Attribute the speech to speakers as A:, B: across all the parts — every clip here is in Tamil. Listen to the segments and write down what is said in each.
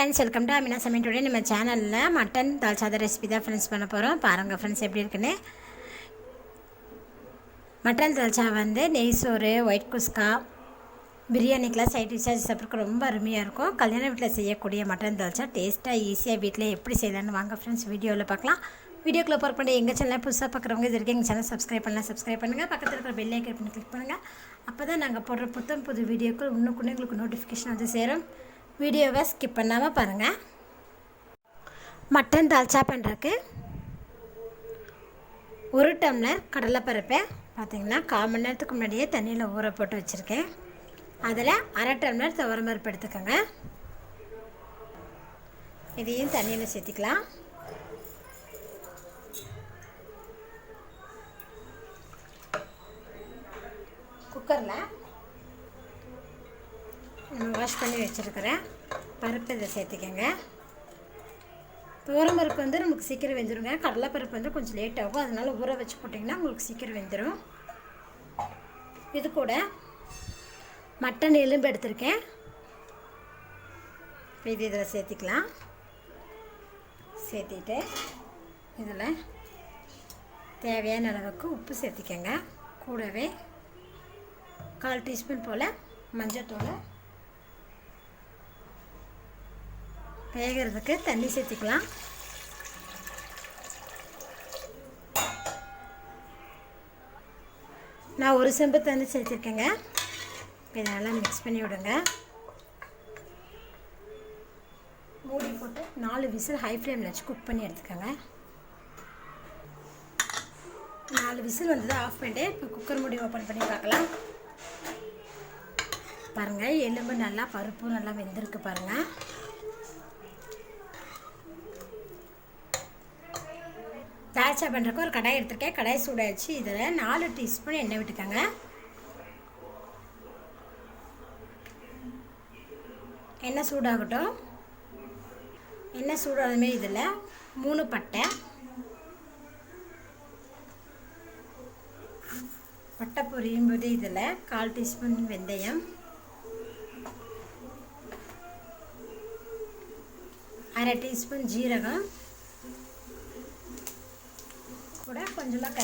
A: ஃப்ரெண்ட்ஸ், வெல்கம் டு அமினா சமையல். டுடே நம்ம சேனலில் மட்டன் தால்ச்சா ரெசிபி தான் ஃப்ரெண்ட்ஸ் பண்ண போகிறோம். பாருங்கள் ஃப்ரெண்ட்ஸ் எப்படி இருக்குன்னு. மட்டன் தால்ச்சா வந்து நெய் சோறு, ஒயிட் குஸ்கா, பிரியாணிக்கெலாம் சைட் டிஷ்ஷாக சாப்பிட்றதுக்கு ரொம்ப அருமையாக இருக்கும். கல்யாண வீட்டில் செய்யக்கூடிய மட்டன் தால்ச்சா டேஸ்ட்டாக ஈஸியாக வீட்டில் எப்படி செய்யலான்னு வாங்க ஃப்ரெண்ட்ஸ் வீடியோவில் பார்க்கலாம். வீடியோக்குள்ளே போகிற பண்ணி எங்கள் சேனலில் புதுசாக பார்க்குறவங்க இது வரைக்கும் எங்கள் சேனல் சப்ஸ்கிரைப் பண்ணுங்கள். பக்கத்தில் இருக்கிற பெல் ஐக்கன் பண்ணி கிளிக் பண்ணுங்கள். அப்போ தான் நாங்கள் போடுற புது வீடியோக்கள் இன்னும் உங்களுக்கு நோட்டிஃபிகேஷன் வந்து சேரும். வீடியோவை ஸ்கிப் பண்ணாமல் பாருங்கள். மட்டன் தால்ச்சா பண்ணுறதுக்கு 1 டம்ளர் கடலைப்பருப்பை பார்த்திங்கன்னா 1/4 மணி நேரத்துக்கு முன்னாடியே தண்ணியில் ஊற போட்டு வச்சுருக்கேன். அதில் 1/2 டம்ளர் துவரம்பருப்பு எடுத்துக்கோங்க. இதையும் தண்ணியில் சேர்த்திக்கலாம். குக்கரில் வாஷ் பண்ணி வச்சுருக்கிறேன் பருப்பு இதை சேர்த்திக்கங்க. துவரம்பருப்பு வந்து நமக்கு சீக்கிரம் வெந்துடுங்க. கடலைப்பருப்பு வந்து கொஞ்சம் லேட் ஆகும், அதனால் ஊற வச்சு போட்டிங்கன்னா உங்களுக்கு சீக்கிரம் வெந்துடும். இது கூட மட்டன் எலும்பு எடுத்திருக்கேன். இப்போ இது இதில் சேர்த்திக்கலாம். சேர்த்திட்டு இதில் தேவையான அளவுக்கு உப்பு சேர்த்திக்கங்க. கூடவே 1/4 டீஸ்பூன் போல் மஞ்சத்தூள், வேகிறதுக்கு தண்ணி சேர்த்திக்கலாம். நான் 1 செம்பு தண்ணி சேர்த்திருக்கேங்க. இதை நல்லா மிக்ஸ் பண்ணி விடுங்க. மூடி போட்டு 4 விசில் ஹை ஃப்ளேமில் வச்சு குக் பண்ணி எடுத்துக்கோங்க. 4 விசில் வந்தது ஆஃப் பண்ணிட்டு இப்போ குக்கர் மூடி ஓப்பன் பண்ணி பார்க்கலாம். பாருங்கள், எலும்பு நல்லா பருப்பு நல்லா வெந்திருக்கு பாருங்கள். தால்ச்சா பண்ணுறதுக்கு ஒரு கடாய் எடுத்துருக்கேன். கடாய் சூடாகிடுச்சு. இதில் 4 டீஸ்பூன் எண்ணெய் விட்டுக்கோங்க. எண்ணெய் சூடாகட்டும். எண்ணெய் சூடானதுமே இதில் 3 பட்டை பொரியும் போது இதில் 1/4 டீஸ்பூன் வெந்தயம், 1/2 டீஸ்பூன் ஜீரகம், கூட கொஞ்சமாக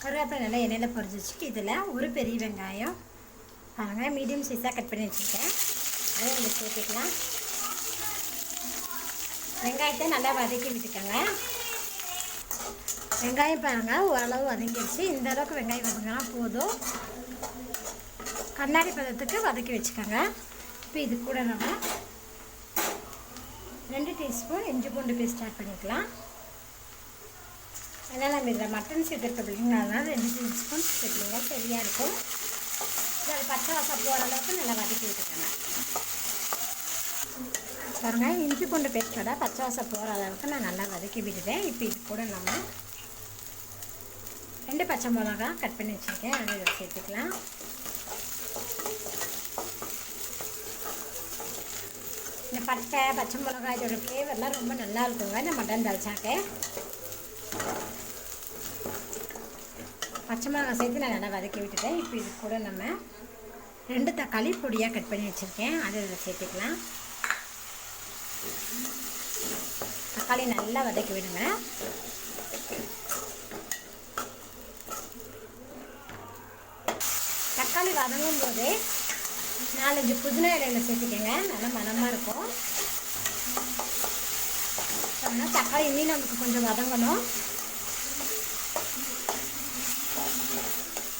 A: கருவேப்பிலை நல்லா எண்ணெயில் பொரிச்சிச்சு. இதில் ஒரு பெரிய வெங்காயம் பாருங்கள், மீடியம் சைஸாக கட் பண்ணி வச்சுருக்கேன். அதை இதில் சேர்த்துக்கலாம். வெங்காயத்தை நல்லா வதக்கி விட்டுக்கோங்க. வெங்காயம் பாருங்கள் ஓரளவு வதங்கிடுச்சு. இந்த அளவுக்கு வெங்காயம் வதங்கினா போதும். கண்ணாடி பதத்துக்கு வதக்கி வச்சுக்கோங்க. இப்போ இது கூட நம்ம 2 டீஸ்பூன் இஞ்சி பூண்டு பேஸ்ட் ஆட் பண்ணிக்கலாம். அதனால் நம்ம இதில் மட்டன் சேர்த்துருக்க அப்படிங்களா, அதனால் 2 டீஸ்பூன் சேர்த்துக்கோங்க, சரியாக இருக்கும். அது பச்சை வாசம் போகிற அளவுக்கு நல்லா வதக்கி விட்டுக்கோங்க. பாருங்கள், இஞ்சி பூண்டு பேஸ்ட்டோட பச்சை வாசம் போகிற அளவுக்கு நான் நல்லா வதக்கி விட்டுட்டேன். இப்போ இது கூட நம்ம 2 பச்சை மிளகா கட் பண்ணி வச்சுருக்கேன், அதை இதில் சேர்த்துக்கலாம். இந்த பச்சை மிளகாய் இதோட ஃப்ளேவர்லாம் ரொம்ப நல்லா இருக்குங்க இந்த மட்டன் தால்ச்சாக்கு. பச்சை மிளகாய் சேர்த்து நான் நல்லா வதக்கி விட்டுட்டேன். இப்போ இது கூட நம்ம 2 தக்காளி பொடியாக கட் பண்ணி வச்சுருக்கேன், அதை இதில் சேர்த்துக்கலாம். தக்காளி நல்லா வதக்கி விடுங்க. தக்காளி வதங்கும் போதே 4-5 புதினா இலையில் சேர்த்துக்கங்க, நல்லா மணமாக இருக்கும். ஆனால் தக்காளி இன்னும் நமக்கு கொஞ்சம் வதங்கணும்.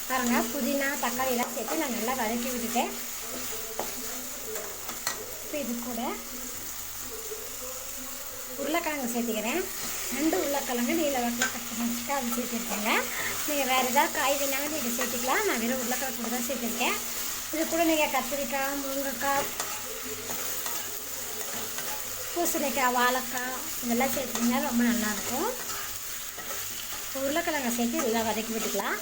A: பாருங்கள், புதினா தக்காளியெல்லாம் சேர்த்து நான் நல்லா வதக்கி விட்டுட்டேன். இப்போ இது கூட உருளைக்கிழங்கு சேர்த்துக்கிறேன். 2 உருளைக்கிழங்கு நீல வாக்கில் கட் பண்ணி வச்சுட்டு அது சேர்த்துருக்கேங்க. நீங்கள் வேறு ஏதாவது காய் வேணாலும் நீங்கள் சேர்த்துக்கலாம். நான் வெறும் உருளைக்கிழங்கு கூட தான் சேர்த்துருக்கேன். இது கூட நீங்கள் கத்திரிக்காய், முருங்கைக்காய், பூசணிக்காய், வாழைக்காய் இதெல்லாம் சேர்த்திங்கன்னா ரொம்ப நல்லாயிருக்கும். உருளைக்கிழங்கை சேர்த்து இதெல்லாம் வதக்கி விட்டுக்கலாம்.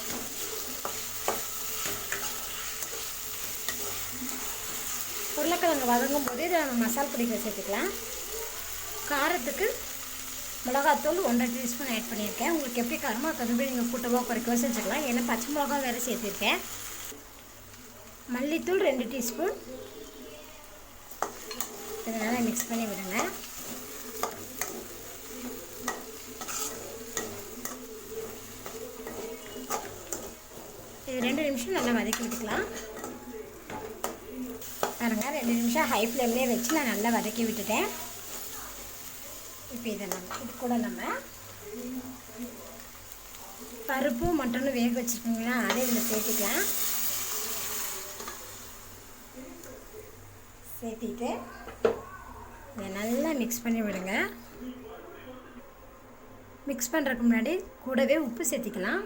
A: உருளைக்கிழங்கு வதங்கும் போது இதை நம்ம மசாலா பொடிகளை சேர்த்துக்கலாம். காரத்துக்கு மிளகாத்தூள் 1/2 டீஸ்பூன் ஆட் பண்ணியிருக்கேன். உங்களுக்கு எப்படி காரமோ அதுபடி நீங்கள் கூட்டவோ குறைக்கவோ செஞ்சுக்கலாம். ஏன்னா பச்சை மிளகா வேறு சேர்த்துருக்கேன். மல்லித்தூள் 2 டீஸ்பூன், இதனால் மிக்ஸ் பண்ணி விடுங்க. இது 2 நிமிஷம் நல்லா வதக்கி விட்டுக்கலாம். பாருங்கள், 2 நிமிஷம் ஹை ஃப்ளேம்லேயே வச்சு நான் நல்லா வதக்கி விட்டுட்டேன். இப்போ இது கூட நம்ம பருப்பும் மட்டனும் வேக வச்சுருக்கீங்களா, அதை இதில் சேர்த்துக்கலாம். சேர்த்திட்டு இதை நல்லா மிக்ஸ் பண்ணி விடுங்க. மிக்ஸ் பண்ணுறதுக்கு முன்னாடி கூடவே உப்பு சேர்த்திக்கலாம்.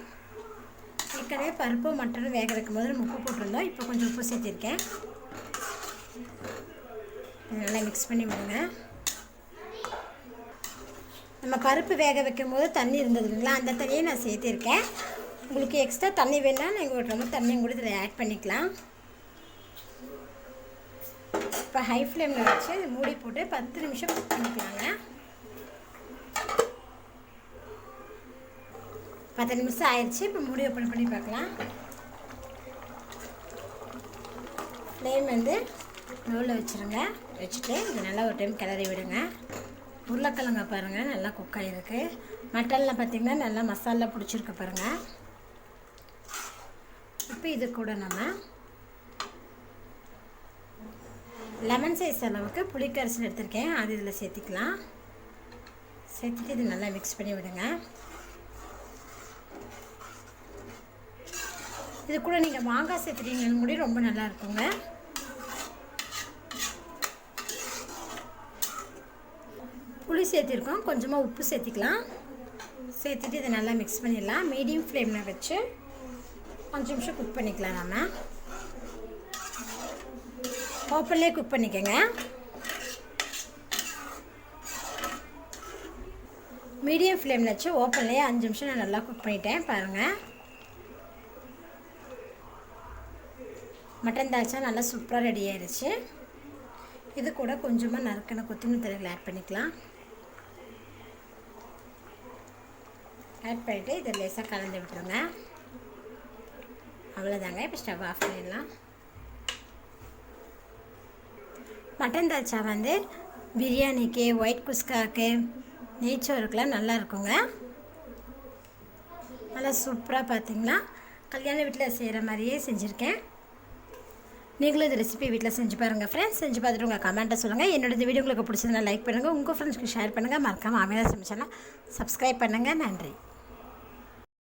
A: ஏற்கனவே பருப்பும் மட்டனும் வேக வைக்கும் போது நம்ம உப்பு போட்டிருந்தோம். இப்போ கொஞ்சம் உப்பு சேர்த்திருக்கேன். நல்லா மிக்ஸ் பண்ணி விடுங்க. நம்ம பருப்பு வேக வைக்கும் போது தண்ணி இருந்தது இல்லைங்களா, அந்த தண்ணியை நான் சேர்த்திருக்கேன். உங்களுக்கு எக்ஸ்ட்ரா தண்ணி வேணுன்னா நீங்கள் ஒரு டம்ளர் தண்ணியும் கூட இதில் ஆட் பண்ணிக்கலாம். இப்போ ஹை ஃப்ளேமில் வச்சு மூடி போட்டு 10 நிமிஷம் குக் பண்ணிக்கலாங்க. 10 நிமிஷம் ஆயிடுச்சு. இப்போ மூடி ஓப்பன் பண்ணி பார்க்கலாம். ஃப்ளேம் வந்து லோவில் வச்சுருங்க. வச்சுட்டு இது நல்லா ஒரு டைம் கிளறி விடுங்க. உருளைக்கிழங்க பாருங்கள் நல்லா குக் ஆகிருக்கு. மட்டனில் பார்த்திங்கன்னா நல்லா மசாலா பிடிச்சிருக்கு பாருங்கள். இப்போ இது கூட நம்ம லெமன் சைஸ் அளவுக்கு புளிக்கரைசல் எடுத்திருக்கேன், அது இதில் சேர்த்திக்கலாம். சேர்த்துட்டு இது நல்லா மிக்ஸ் பண்ணி விடுங்க. இது கூட நீங்கள் மாங்காய் சேர்த்துட்டீங்கன்னு கூட ரொம்ப நல்லா இருக்குங்க. புளி சேர்த்திருக்கோம், கொஞ்சமாக உப்பு சேர்த்திக்கலாம். சேர்த்துட்டு இதை நல்லா மிக்ஸ் பண்ணிடலாம். மீடியம் ஃப்ளேமில் வச்சு 5 நிமிஷம் குக் பண்ணிக்கலாம். நம்ம ஓப்பன்லேயே குக் பண்ணிக்கோங்க. மீடியம் ஃப்ளேமில் வச்சு ஓப்பன்லேயே 5 நிமிஷம் நான் நல்லா குக் பண்ணிட்டேன். பாருங்கள், மட்டன் தால்ச்சா நல்லா சூப்பராக ரெடி ஆயிடுச்சு. இது கூட கொஞ்சமாக நறுக்கின கொத்தமல்லி தழைகள் ஆட் பண்ணிக்கலாம். ஆட் பண்ணிவிட்டு இதை லேசாக கலந்து விட்டுருங்க. அவ்வளோதாங்க. இப்போ ஸ்டவ் ஆஃப் பண்ணிடலாம். மட்டன் தால்ச்சா வந்து பிரியாணிக்கு, ஒயிட் குஸ்காவுக்கு, நெய்ச்சோறுக்கெலாம் நல்லா இருக்குங்க. நல்லா சூப்பராக பார்த்திங்கன்னா கல்யாண வீட்டில் செய்கிற மாதிரியே செஞ்சுருக்கேன். நீங்களும் இந்த ரெசிபி வீட்டில் செஞ்சு பாருங்கள் ஃப்ரெண்ட்ஸ். செஞ்சு பார்த்துட்டு உங்கள் கமெண்ட்டை சொல்லுங்கள். என்னோட இந்த வீடியோ உங்களுக்கு பிடிச்சதுன்னா லைக் பண்ணுங்கள், உங்கள் ஃப்ரெண்ட்ஸ்க்கு ஷேர் பண்ணுங்கள். மறக்காமல் அமேதா சமைச்சலாம் சப்ஸ்கிரைப் பண்ணுங்கள். நன்றி.